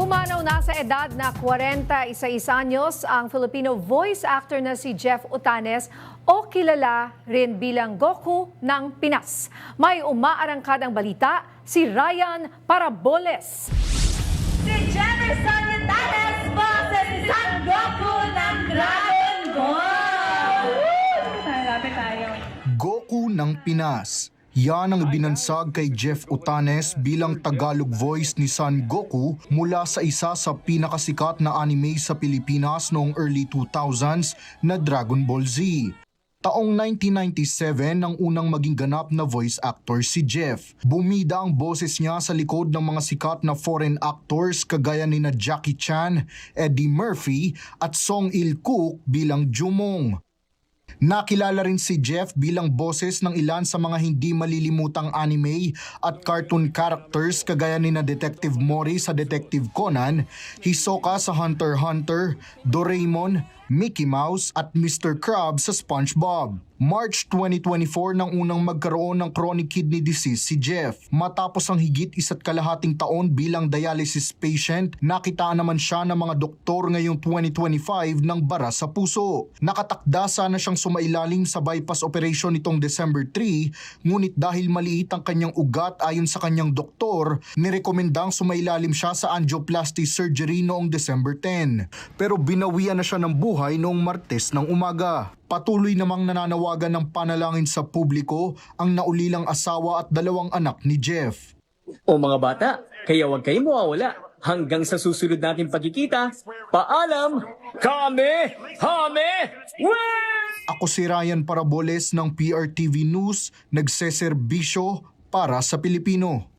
Pumanaw na sa edad na 41 anyos ang Filipino voice actor na si Jeff Otanes o kilala rin bilang Goku ng Pinas. May umaarangkadang balita si Ryan Paraboles. Si Jefferson Otanes po sa San Goku ng Dragon Ball! Malapit tayo. Goku ng Pinas. Yan ang binansag kay Jeff Otanes bilang Tagalog voice ni Son Goku mula sa isa sa pinakasikat na anime sa Pilipinas noong early 2000s na Dragon Ball Z. Taong 1997 nang unang maging ganap na voice actor si Jeff. Bumida ang boses niya sa likod ng mga sikat na foreign actors kagaya ni na Jackie Chan, Eddie Murphy at Song Il-kook bilang Jumong. Nakilala rin si Jeff bilang boses ng ilan sa mga hindi malilimutang anime at cartoon characters kagaya ni na Detective Mori sa Detective Conan, Hisoka sa Hunter x Hunter, Doraemon, Mickey Mouse at Mr. Krabs sa SpongeBob. March 2024 nang unang magkaroon ng chronic kidney disease si Jeff. Matapos ang higit 1.5 taon bilang dialysis patient, nakitaan naman siya ng mga doktor ngayong 2025 ng bara sa puso. Nakatakda sana siyang sumailalim sa bypass operation nitong December 3, ngunit dahil maliit ang kanyang ugat ayon sa kanyang doktor, nirekomendang sumailalim siya sa angioplasty surgery noong December 10. Pero binawian na siya ng buhay noong Martes ng umaga. Patuloy namang nananawagan ng panalangin sa publiko ang naulilang asawa at 2 anak ni Jeff. O mga bata, kaya huwag kayong mawawala. Hanggang sa susunod nating pagkikita, paalam! Kami! Ako si Ryan Paraboles ng PRTV News, nagseserbisyo para sa Pilipino.